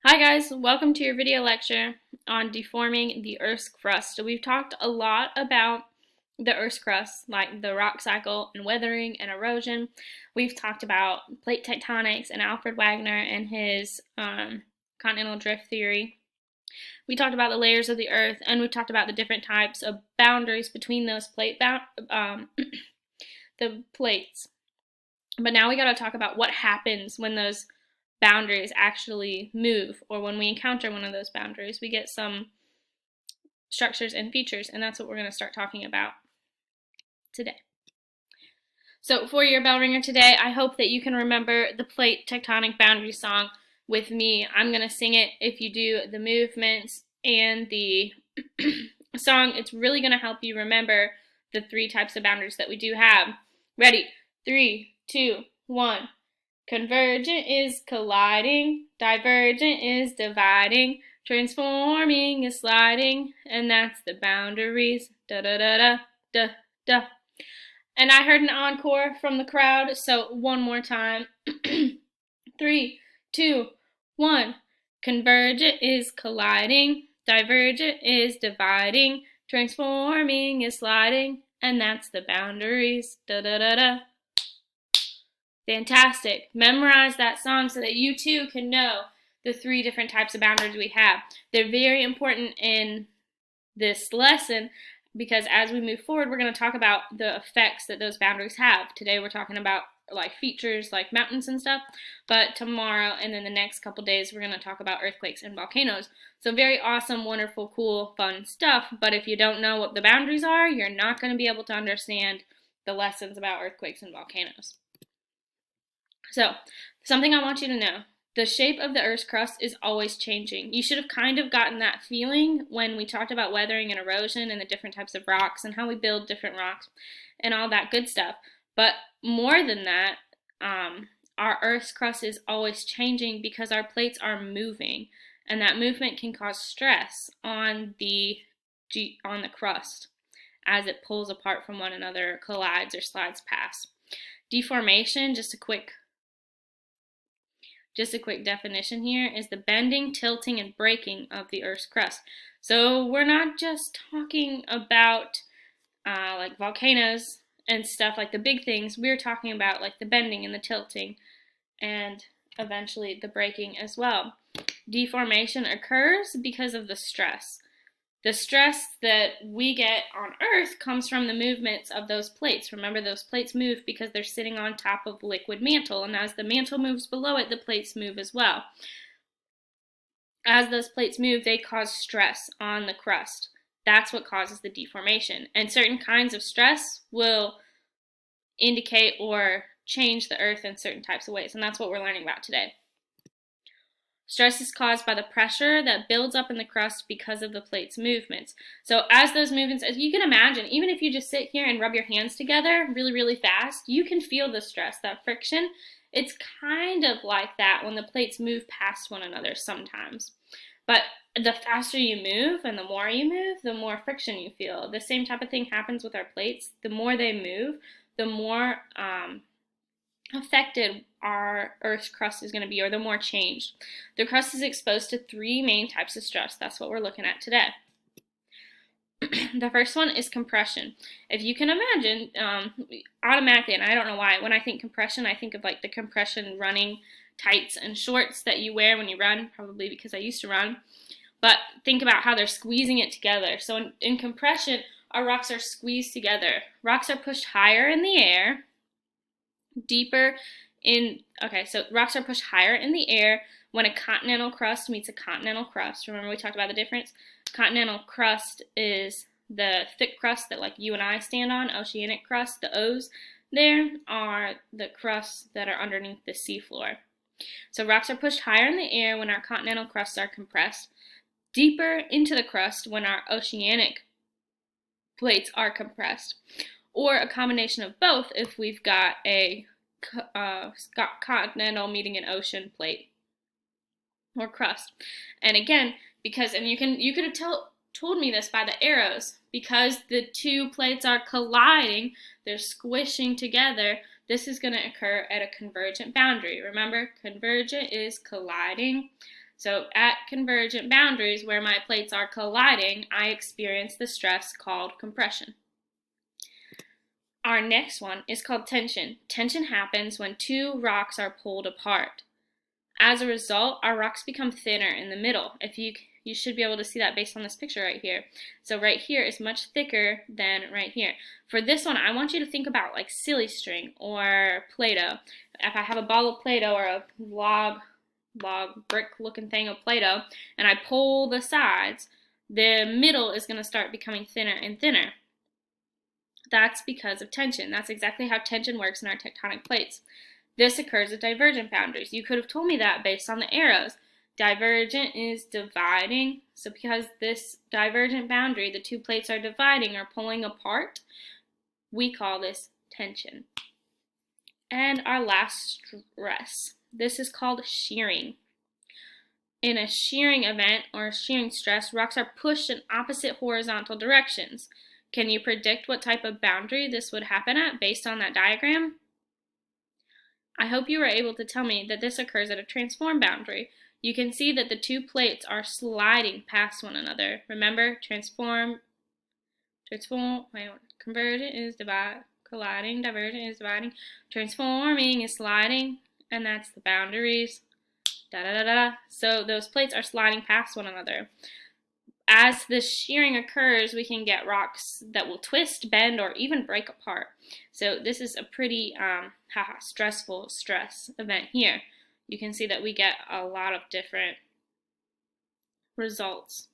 Hi guys, welcome to your video lecture on deforming the Earth's crust. So we've talked a lot about the Earth's crust, like the rock cycle and weathering and erosion. We've talked about plate tectonics and Alfred Wagner and his continental drift theory. We talked about the layers of the Earth, and we talked about the different types of boundaries between those the plates. But now we got to talk about what happens when those boundaries actually move, or when we encounter one of those boundaries. We get some structures and features, and that's what we're going to start talking about today. So for your bell ringer today, I hope that you can remember the plate tectonic boundary song with me. I'm going to sing it. If you do the movements and the song, it's really going to help you remember the three types of boundaries that we do have. Ready? 3, 2, 1. Convergent is colliding, divergent is dividing, transforming is sliding, and that's the boundaries. Da da da da da da. And I heard an encore from the crowd, so one more time. 3, 2, 1. Convergent is colliding, divergent is dividing, transforming is sliding, and that's the boundaries. Da da da da. Fantastic. Memorize that song so that you too can know the three different types of boundaries we have. They're very important in this lesson because as we move forward, we're going to talk about the effects that those boundaries have. Today we're talking about like features like mountains and stuff, but tomorrow and then the next couple days we're going to talk about earthquakes and volcanoes. So very awesome, wonderful, cool, fun stuff, but if you don't know what the boundaries are, you're not going to be able to understand the lessons about earthquakes and volcanoes. So, something I want you to know. The shape of the Earth's crust is always changing. You should have kind of gotten that feeling when we talked about weathering and erosion and the different types of rocks and how we build different rocks and all that good stuff. But more than that, our Earth's crust is always changing because our plates are moving, and that movement can cause stress on the crust as it pulls apart from one another, collides, or slides past. Deformation, just a quick definition here, is the bending, tilting, and breaking of the Earth's crust. So we're not just talking about like volcanoes and stuff, like the big things. We're talking about like the bending and the tilting and eventually the breaking as well. Deformation occurs because of the stress. The stress that we get on Earth comes from the movements of those plates. Remember, those plates move because they're sitting on top of liquid mantle, and as the mantle moves below it, the plates move as well. As those plates move, they cause stress on the crust. That's what causes the deformation. And certain kinds of stress will indicate or change the Earth in certain types of ways, and that's what we're learning about today. Stress is caused by the pressure that builds up in the crust because of the plate's movements. So as those movements, as you can imagine, even if you just sit here and rub your hands together really, really fast, you can feel the stress, that friction. It's kind of like that when the plates move past one another sometimes. But the faster you move and the more you move, the more friction you feel. The same type of thing happens with our plates. The more they move, the more affected our Earth's crust is going to be, or the more changed. The crust is exposed to three main types of stress. That's what we're looking at today. The first one is compression. If you can imagine, automatically, and I don't know why, when I think compression, I think of like the compression running tights and shorts that you wear when you run, probably because I used to run. But think about how they're squeezing it together. So in compression, our rocks are squeezed together. Rocks are pushed higher in the air, so rocks are pushed higher in the air when a continental crust meets a continental crust. Remember we talked about the difference? Continental crust is the thick crust that like you and I stand on. Oceanic crust, the O's there, are the crusts that are underneath the seafloor. So rocks are pushed higher in the air when our continental crusts are compressed, deeper into the crust when our oceanic plates are compressed, or a combination of both if we've got a continental meeting an ocean plate or crust. And again, you could have told me this by the arrows, because the two plates are colliding, they're squishing together. This is going to occur at a convergent boundary. Remember, convergent is colliding, So at convergent boundaries where my plates are colliding, I experience the stress called compression. Our next one is called tension. Tension happens when two rocks are pulled apart. As a result, our rocks become thinner in the middle. You should be able to see that based on this picture right here. So right here is much thicker than right here. For this one, I want you to think about like silly string or Play-Doh. If I have a ball of Play-Doh or a log brick looking thing of Play-Doh and I pull the sides, the middle is going to start becoming thinner and thinner. That's because of tension. That's exactly how tension works in our tectonic plates. This occurs at divergent boundaries. You could have told me that based on the arrows. Divergent is dividing. So because this divergent boundary, the two plates are dividing or pulling apart, we call this tension. And our last stress. This is called shearing. In a shearing event or shearing stress, rocks are pushed in opposite horizontal directions. Can you predict what type of boundary this would happen at based on that diagram? I hope you were able to tell me that this occurs at a transform boundary. You can see that the two plates are sliding past one another. Remember, convergent is colliding, divergent is dividing, transforming is sliding, and that's the boundaries. So those plates are sliding past one another. As the shearing occurs, we can get rocks that will twist, bend, or even break apart. So this is a pretty stressful stress event here. You can see that we get a lot of different results.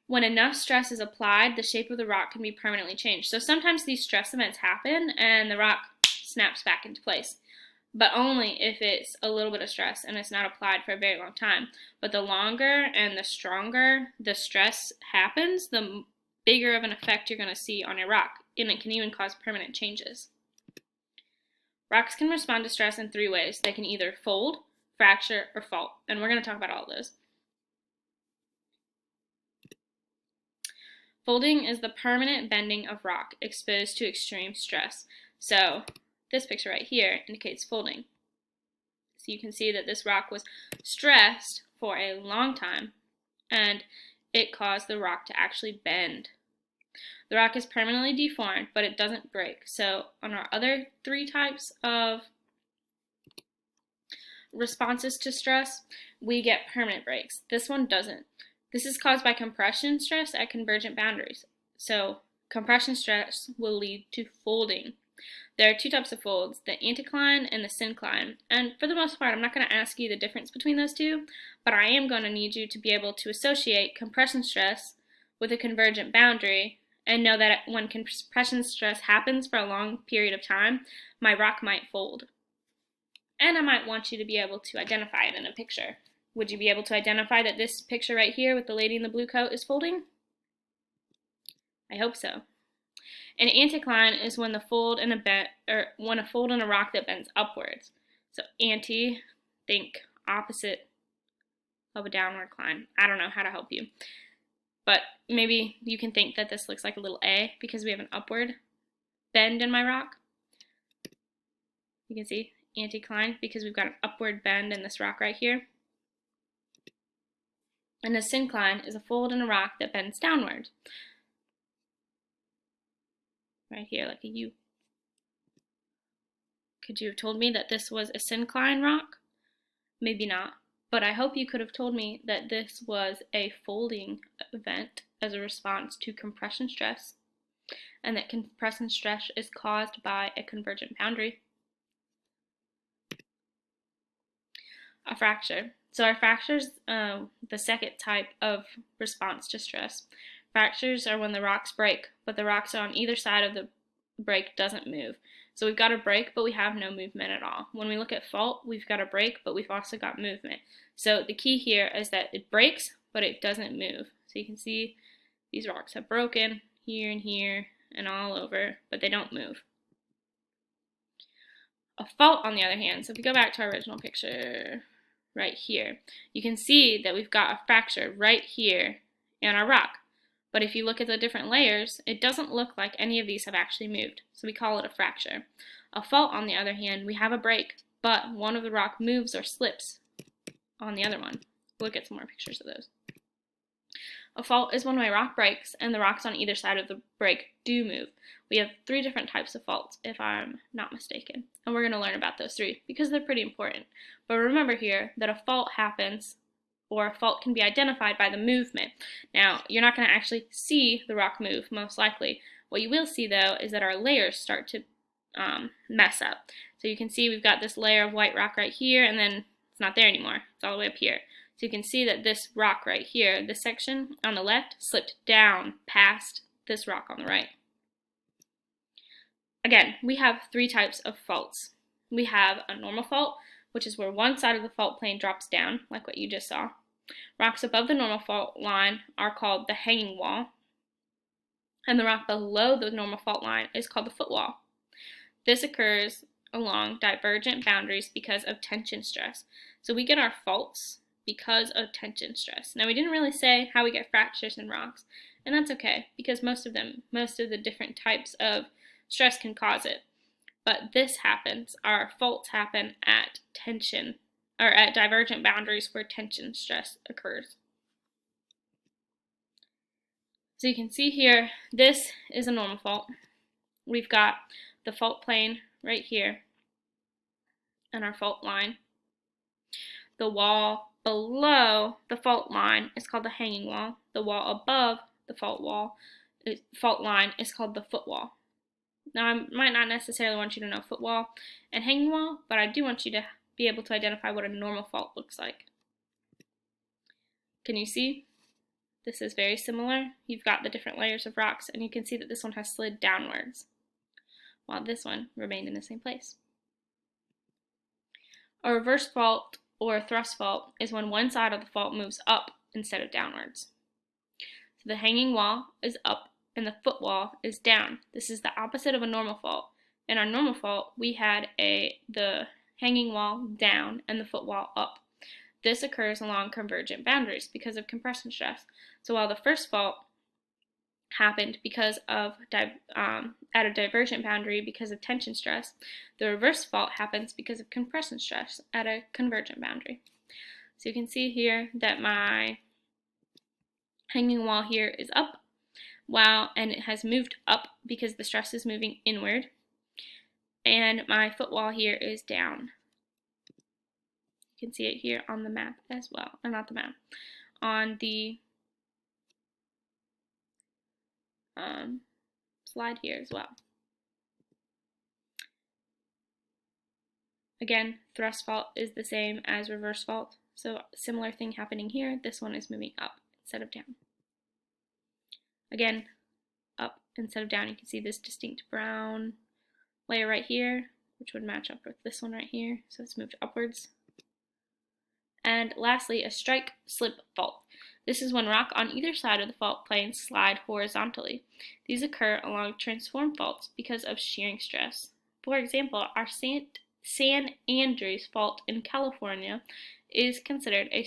When enough stress is applied, the shape of the rock can be permanently changed. So sometimes these stress events happen and the rock snaps back into place, but only if it's a little bit of stress and it's not applied for a very long time. But the longer and the stronger the stress happens, the bigger of an effect you're going to see on your rock, and it can even cause permanent changes. Rocks can respond to stress in three ways. They can either fold, fracture, or fault, and we're going to talk about all of those. Folding is the permanent bending of rock exposed to extreme stress. So this picture right here indicates folding. So you can see that this rock was stressed for a long time and it caused the rock to actually bend. The rock is permanently deformed, but it doesn't break. So on our other three types of responses to stress, we get permanent breaks. This one doesn't. This is caused by compression stress at convergent boundaries. So compression stress will lead to folding. There are two types of folds, the anticline and the syncline. And for the most part, I'm not going to ask you the difference between those two, but I am going to need you to be able to associate compression stress with a convergent boundary and know that when compression stress happens for a long period of time, my rock might fold. And I might want you to be able to identify it in a picture. Would you be able to identify that this picture right here with the lady in the blue coat is folding? I hope so. An anticline is when a fold in a rock that bends upwards. So anti, think opposite of a downward climb. I don't know how to help you. But maybe you can think that this looks like a little A because we have an upward bend in my rock. You can see anticline because we've got an upward bend in this rock right here. And a syncline is a fold in a rock that bends downward. Right here, like a U. Could you have told me that this was a syncline rock? Maybe not. But I hope you could have told me that this was a folding event as a response to compression stress, and that compression stress is caused by a convergent boundary. A fracture. So our fractures, the second type of response to stress. Fractures are when the rocks break, but the rocks on either side of the break doesn't move. So we've got a break, but we have no movement at all. When we look at fault, we've got a break, but we've also got movement. So the key here is that it breaks, but it doesn't move. So you can see these rocks have broken here and here and all over, but they don't move. A fault, on the other hand, so if we go back to our original picture right here, you can see that we've got a fracture right here in our rock. But if you look at the different layers, it doesn't look like any of these have actually moved, so we call it a fracture. A fault, on the other hand, we have a break, but one of the rock moves or slips on the other one. We'll look at some more pictures of those. A fault is when a rock breaks and the rocks on either side of the break do move. We have 3 different types of faults, if I'm not mistaken. And we're going to learn about those 3 because they're pretty important. But remember here that a fault happens, or a fault can be identified by the movement. Now, you're not going to actually see the rock move, most likely. What you will see, though, is that our layers start to mess up. So you can see we've got this layer of white rock right here, and then it's not there anymore. It's all the way up here. So you can see that this rock right here, this section on the left, slipped down past this rock on the right. Again, we have 3 types of faults. We have a normal fault, which is where one side of the fault plane drops down, like what you just saw. Rocks above the normal fault line are called the hanging wall, and the rock below the normal fault line is called the footwall. This occurs along divergent boundaries because of tension stress. So we get our faults because of tension stress. Now, we didn't really say how we get fractures in rocks, and that's okay because most of the different types of stress can cause it. But this happens, our faults happen at tension, or at divergent boundaries where tension stress occurs. So you can see here, this is a normal fault. We've got the fault plane right here and our fault line. The wall below the fault line is called the hanging wall. The wall above the fault line is called the footwall. Now, I might not necessarily want you to know footwall and hanging wall, but I do want you to be able to identify what a normal fault looks like. Can you see? This is very similar. You've got the different layers of rocks, and you can see that this one has slid downwards, while this one remained in the same place. A reverse fault or a thrust fault is when one side of the fault moves up instead of downwards. So the hanging wall is up and the footwall is down. This is the opposite of a normal fault. In our normal fault, we had the hanging wall down and the footwall up. This occurs along convergent boundaries because of compression stress. So while the first fault happened because of at a divergent boundary because of tension stress, the reverse fault happens because of compression stress at a convergent boundary. So you can see here that my hanging wall here is up, and it has moved up because the stress is moving inward, and my footwall here is down. You can see it here on the map as well, or not the map, on the slide here as well. Again, thrust fault is the same as reverse fault, so similar thing happening here. This one is moving up instead of down. Again, up instead of down. You can see this distinct brown layer right here, which would match up with this one right here, so it's moved upwards. And lastly, a strike-slip fault. This is when rock on either side of the fault plane slide horizontally. These occur along transform faults because of shearing stress. For example, our San Andreas fault in California is considered a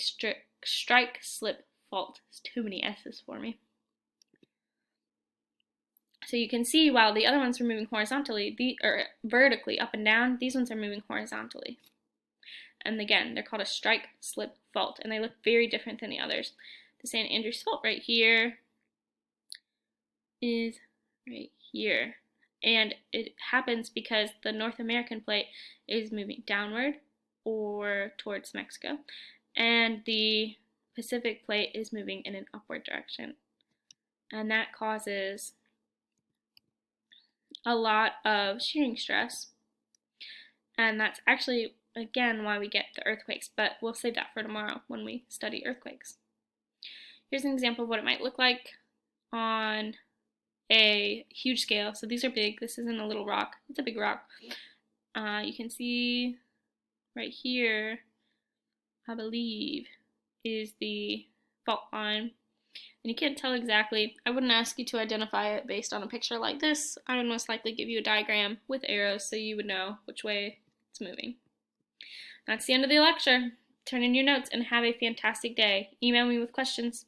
strike-slip fault. It's too many S's for me. So you can see while the other ones are moving horizontally, or vertically up and down, these ones are moving horizontally. And again, they're called a strike-slip fault, and they look very different than the others. The San Andreas fault right here is right here. And it happens because the North American plate is moving downward or towards Mexico, and the Pacific plate is moving in an upward direction. And that causes a lot of shearing stress. And that's actually, again, why we get the earthquakes, but we'll save that for tomorrow when we study earthquakes. Here's an example of what it might look like on a huge scale. So these are big. This isn't a little rock. It's a big rock. You can see right here, I believe, is the fault line. And you can't tell exactly. I wouldn't ask you to identify it based on a picture like this. I would most likely give you a diagram with arrows so you would know which way it's moving. That's the end of the lecture. Turn in your notes and have a fantastic day. Email me with questions.